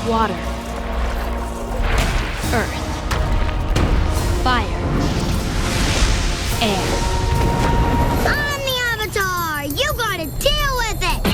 Water. Earth. Fire. Air. I'm the Avatar! You gotta deal with it!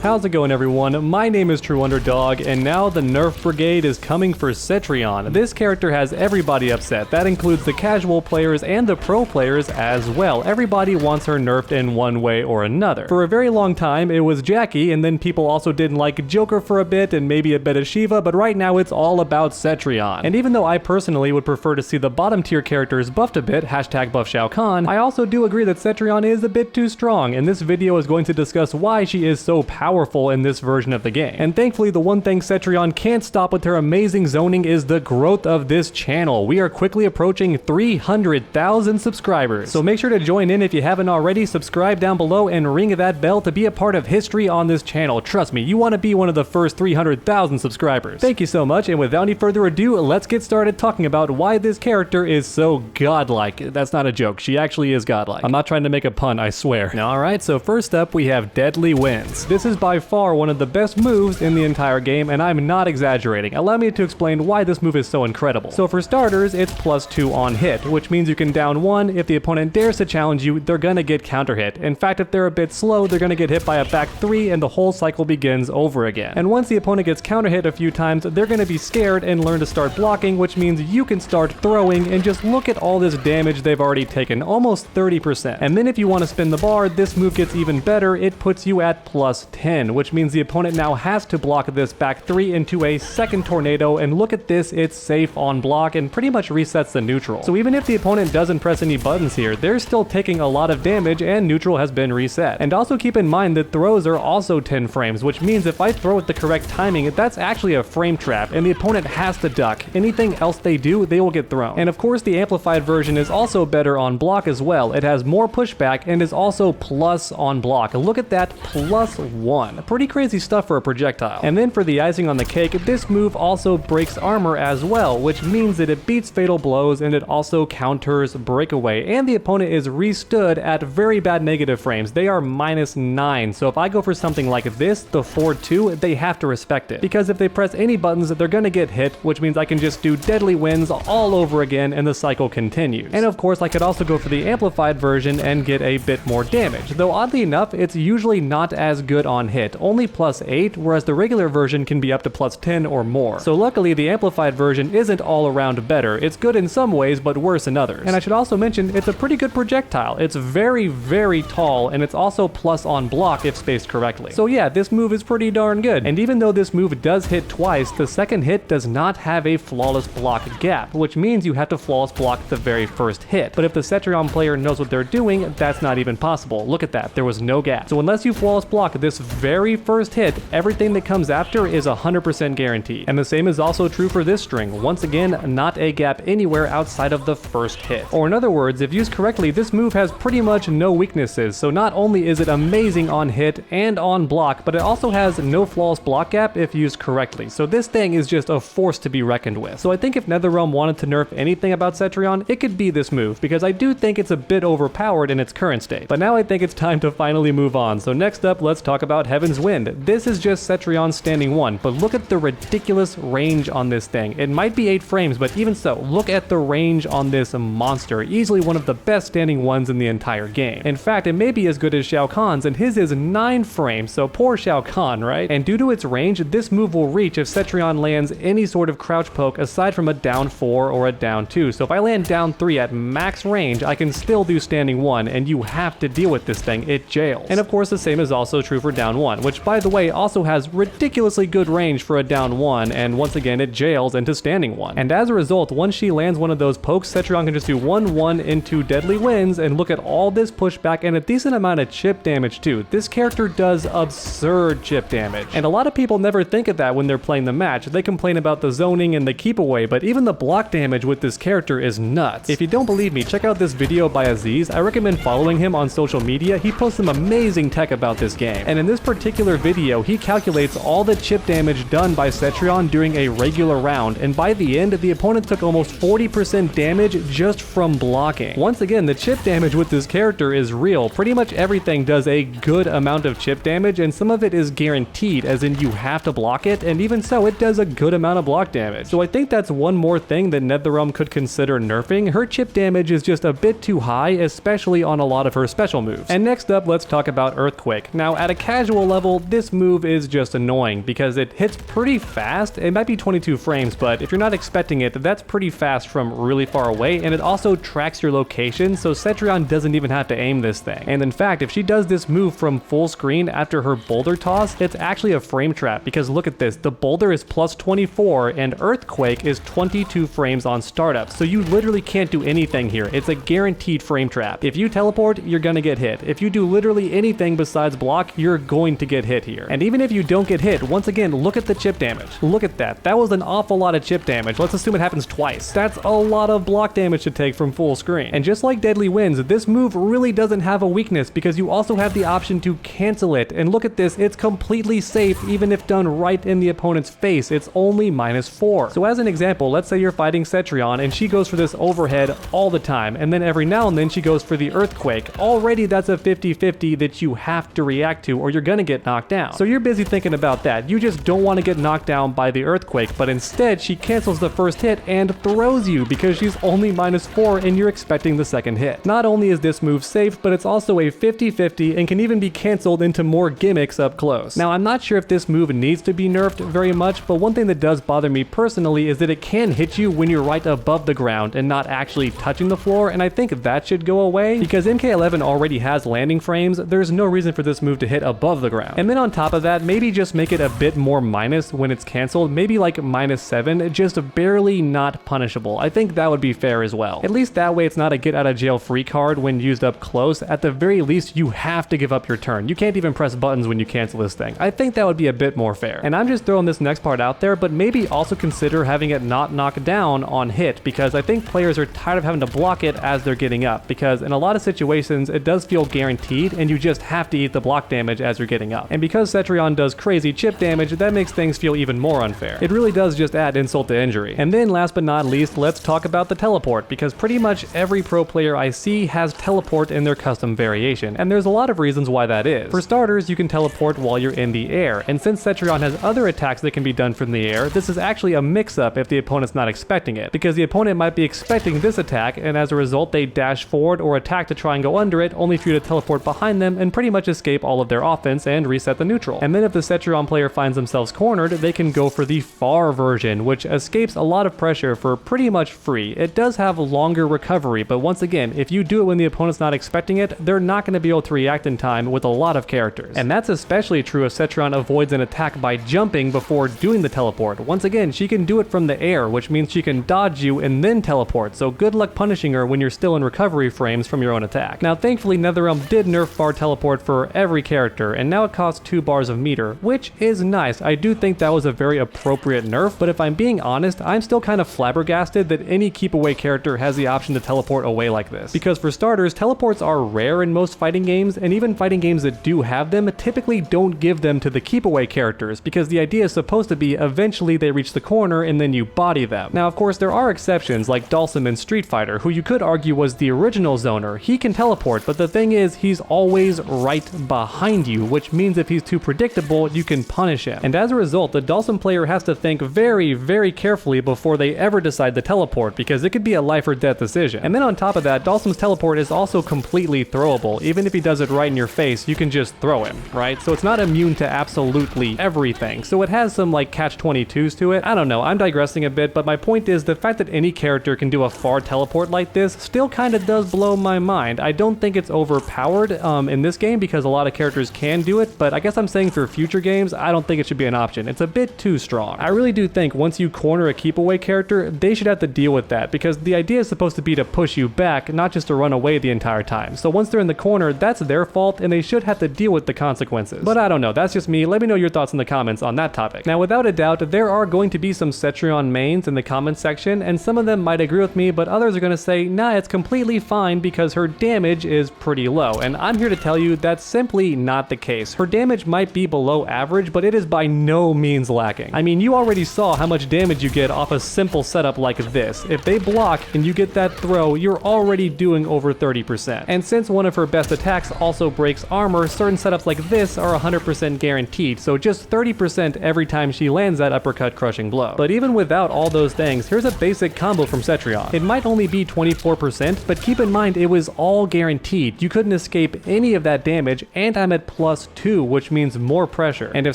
How's it going, everyone? My name is True Underdog, and now the Nerf Brigade is coming for Cetrion. This character has everybody upset. That includes the casual players and the pro players as well. Everybody wants her nerfed in one way or another. For a very long time, it was Jackie, and then people also didn't like Joker for a bit, and maybe a bit of Shiva, but right now it's all about Cetrion. And even though I personally would prefer to see the bottom tier characters buffed a bit, #buff Shao Kahn, I also do agree that Cetrion is a bit too strong, and this video is going to discuss why she is so powerful in this version of the game. And thankfully, the one thing Cetrion can't stop with her amazing zoning is the growth of this channel. We are quickly approaching 300,000 subscribers. So make sure to join in if you haven't already, subscribe down below, and ring that bell to be a part of history on this channel. Trust me, you want to be one of the first 300,000 subscribers. Thank you so much, and without any further ado, let's get started talking about why this character is so godlike. That's not a joke, she actually is godlike. I'm not trying to make a pun, I swear. Alright, so first up we have Deadly Winds. This is by far one of the best moves in the entire game, and I'm not exaggerating. Allow me to explain why this move is so incredible. So for starters, it's +2 on hit, which means you can down 1. If the opponent dares to challenge you, they're gonna get counter hit. In fact, if they're a bit slow, they're gonna get hit by a back 3 and the whole cycle begins over again. And once the opponent gets counter hit a few times, they're gonna be scared and learn to start blocking, which means you can start throwing, and just look at all this damage they've already taken, almost 30%. And then if you want to spin the bar, this move gets even better. It puts you at +10, which means the opponent now has to block this back 3 into a second tornado, and look at this, it's safe on block and pretty much resets the neutral. So even if the opponent doesn't press any buttons here, they're still taking a lot of damage and neutral has been reset. And also keep in mind that throws are also 10 frames, which means if I throw with the correct timing, that's actually a frame trap and the opponent has to duck. Anything else they do, they will get thrown. And of course the amplified version is also better on block as well. It has more pushback and is also plus on block. Look at that, +1. Pretty crazy stuff for a projectile. And then for the icing on the cake, this move also breaks armor as well, which means that it beats fatal blows and it also counters breakaway, and the opponent is restood at very bad negative frames. They are -9, so if I go for something like this, the 4-2, they have to respect it, because if they press any buttons, they're gonna get hit, which means I can just do Deadly Winds all over again and the cycle continues. And of course I could also go for the amplified version and get a bit more damage, though oddly enough it's usually not as good on hit, only +8, whereas the regular version can be up to +10 or more. So luckily the amplified version isn't all around better. It's good in some ways but worse in others. And I should also mention it's a pretty good projectile. It's very, very tall, and it's also plus on block if spaced correctly. So yeah, this move is pretty darn good. And even though this move does hit twice, the second hit does not have a flawless block gap, which means you have to flawless block the very first hit. But if the Cetrion player knows what they're doing, that's not even possible. Look at that, there was no gap. So unless you flawless block this very first hit, everything that comes after is 100% guaranteed. And the same is also true for this string. Once again, not a gap anywhere outside of the first hit. Or in other words, if used correctly, this move has pretty much no weaknesses. So not only is it amazing on hit and on block, but it also has no flawless block gap if used correctly. So this thing is just a force to be reckoned with. So I think if NetherRealm wanted to nerf anything about Cetrion, it could be this move, because I do think it's a bit overpowered in its current state. But now I think it's time to finally move on. So next up, let's talk about Heaven's Wind. This is just Cetrion standing 1, but look at the ridiculous range on this thing. It might be 8 frames, but even so, look at the range on this monster. Easily one of the best standing ones in the entire game. In fact, it may be as good as Shao Kahn's, and his is 9 frames, so poor Shao Kahn, right? And due to its range, this move will reach if Cetrion lands any sort of crouch poke aside from a down 4 or a down 2. So if I land down 3 at max range, I can still do standing 1, and you have to deal with this thing. It jails. And of course, the same is also true for down 1, which by the way also has ridiculously good range for a down 1, and once again it jails into standing 1. And as a result, once she lands one of those pokes, Cetrion can just do 1-1 into Deadly Winds, and look at all this pushback and a decent amount of chip damage too. This character does absurd chip damage, and a lot of people never think of that when they're playing the match. They complain about the zoning and the keep away, but even the block damage with this character is nuts. If you don't believe me, check out this video by Aziz. I recommend following him on social media. He posts some amazing tech about this game. And in this particular video, he calculates all the chip damage done by Cetrion during a regular round, and by the end, the opponent took almost 40% damage just from blocking. Once again, the chip damage with this character is real. Pretty much everything does a good amount of chip damage, and some of it is guaranteed, as in you have to block it, and even so, it does a good amount of block damage. So I think that's one more thing that NetherRealm could consider nerfing. Her chip damage is just a bit too high, especially on a lot of her special moves. And next up, let's talk about Earthquake. Now, at a casual level, this move is just annoying because it hits pretty fast. It might be 22 frames, but if you're not expecting it, that's pretty fast from really far away, and it also tracks your location, so Cetrion doesn't even have to aim this thing. And in fact, if she does this move from full screen after her boulder toss, it's actually a frame trap, because look at this, the boulder is plus 24 and Earthquake is 22 frames on startup, so you literally can't do anything here. It's a guaranteed frame trap. If you teleport, you're gonna get hit. If you do literally anything besides block, you're going to get hit here. And even if you don't get hit, once again, look at the chip damage. Look at that. That was an awful lot of chip damage. Let's assume it happens twice. That's a lot of block damage to take from full screen. And just like Deadly Winds, this move really doesn't have a weakness because you also have the option to cancel it. And look at this, it's completely safe even if done right in the opponent's face. It's only -4. So as an example, let's say you're fighting Cetrion and she goes for this overhead all the time, and then every now and then she goes for the Earthquake. Already that's a 50-50 that you have to react to or you're gonna get knocked down. So you're busy thinking about that. You just don't want to get knocked down by the Earthquake, but instead she cancels the first hit and throws you because she's only -4 and you're expecting the second hit. Not only is this move safe, but it's also a 50-50 and can even be canceled into more gimmicks up close. Now, I'm not sure if this move needs to be nerfed very much, but one thing that does bother me personally is that it can hit you when you're right above the ground and not actually touching the floor, and I think that should go away because MK11 already has landing frames. There's no reason for this move to hit above the ground. And then on top of that, maybe just make it a bit more minus when it's canceled, maybe like -7, just barely not punishable. I think that would be fair as well. At least that way it's not a get out of jail free card when used up close. At the very least, you have to give up your turn. You can't even press buttons when you cancel this thing. I think that would be a bit more fair. And I'm just throwing this next part out there, but maybe also consider having it not knock down on hit, because I think players are tired of having to block it as they're getting up, because in a lot of situations it does feel guaranteed and you just have to eat the block damage as you're getting up. And because Cetrion does crazy chip damage, that makes things feel even more unfair. It really does just add insult to injury. And then last but not least, let's talk about the teleport, because pretty much every pro player I see has teleport in their custom variation, and there's a lot of reasons why that is. For starters, you can teleport while you're in the air, and since Cetrion has other attacks that can be done from the air, this is actually a mix-up if the opponent's not expecting it, because the opponent might be expecting this attack, and as a result they dash forward or attack to try and go under it, only for you to teleport behind them and pretty much escape all of their offense and reset the neutral. And then if the Cetrion player finds themselves cornered, they can go for the far version, which escapes a lot of pressure for pretty much free. It does have longer recovery, but once again, if you do it when the opponent's not expecting it, they're not going to be able to react in time with a lot of characters. And that's especially true if Cetrion avoids an attack by jumping before doing the teleport. Once again, she can do it from the air, which means she can dodge you and then teleport, so good luck punishing her when you're still in recovery frames from your own attack. Now thankfully NetherRealm did nerf bar teleport for every character, and now it costs 2 bars of meter, which is nice. I do think that was a very appropriate nerf, but if I'm being honest, I'm still kind of flabbergasted that any keep away character has the option to teleport away like this. Because for starters, teleports are rare in most fighting games, and even fighting games that do have them typically don't give them to the keep away characters, because the idea is supposed to be eventually they reach the corner and then you body them. Now of course there are exceptions like Dalsum in Street Fighter, who you could argue was the original zoner. He can teleport, but the thing is he's always right behind you, which means if he's too predictable, you can punish him. And as a result, the Dalsum player has to think very, very carefully before they ever decide to teleport, because it could be a life or death decision. And then on top of that, Dalsum's teleport is also completely throwable. Even if he does it right in your face, you can just throw him, right? So it's not immune to absolutely everything. So it has some like catch-22s to it. I don't know, I'm digressing a bit, but my point is the fact that any character can do a far teleport like this still kind of does blow my mind. I don't think it's overpowered in this game because a lot of characters can do it, but I guess I'm saying for future games, I don't think it should be an option. It's a bit too strong. I really do think once you corner a keep away character, they should have to deal with that, because the idea is supposed to be to push you back, not just to run away the entire time. So once they're in the corner, that's their fault and they should have to deal with the consequences. But I don't know, that's just me. Let me know your thoughts in the comments on that topic. Now without a doubt, there are going to be some Cetrion mains in the comments section, and some of them might agree with me, but others are going to say, nah, it's completely fine because her damage is pretty low. And I'm here to tell you that's simply not the case. case. Her damage might be below average, but it is by no means lacking. I mean, you already saw how much damage you get off a simple setup like this. If they block and you get that throw, you're already doing over 30%. And since one of her best attacks also breaks armor, certain setups like this are 100% guaranteed, so just 30% every time she lands that uppercut crushing blow. But even without all those things, here's a basic combo from Cetrion. It might only be 24%, but keep in mind it was all guaranteed. You couldn't escape any of that damage, and I'm at +2, which means more pressure. And if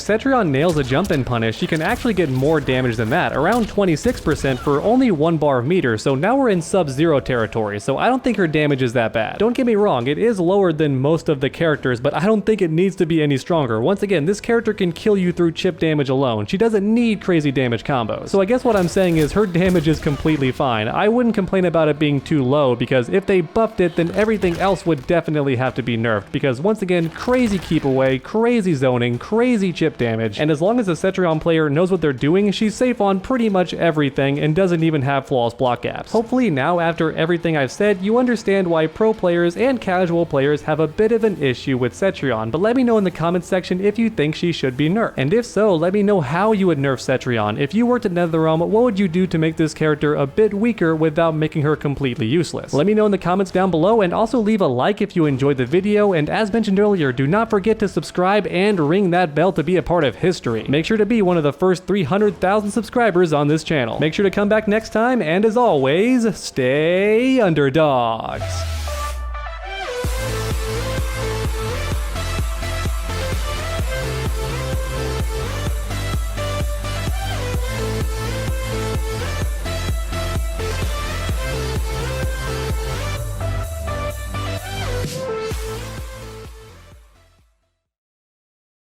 Cetrion nails a jump in punish, she can actually get more damage than that, around 26% for only 1 bar of meter, so now we're in sub-zero territory, so I don't think her damage is that bad. Don't get me wrong, it is lower than most of the characters, but I don't think it needs to be any stronger. Once again, this character can kill you through chip damage alone. She doesn't need crazy damage combos. So I guess what I'm saying is her damage is completely fine. I wouldn't complain about it being too low, because if they buffed it, then everything else would definitely have to be nerfed, because once again, crazy keep away, crazy zoning, crazy chip damage, and as long as the Cetrion player knows what they're doing, she's safe on pretty much everything and doesn't even have flawless block gaps. Hopefully now, after everything I've said, you understand why pro players and casual players have a bit of an issue with Cetrion, but let me know in the comments section if you think she should be nerfed. And if so, let me know how you would nerf Cetrion. If you worked at NetherRealm, what would you do to make this character a bit weaker without making her completely useless? Let me know in the comments down below, and also leave a like if you enjoyed the video, and as mentioned earlier, do not forget to subscribe and ring that bell to be a part of history. Make sure to be one of the first 300,000 subscribers on this channel. Make sure to come back next time, and as always, stay underdogs.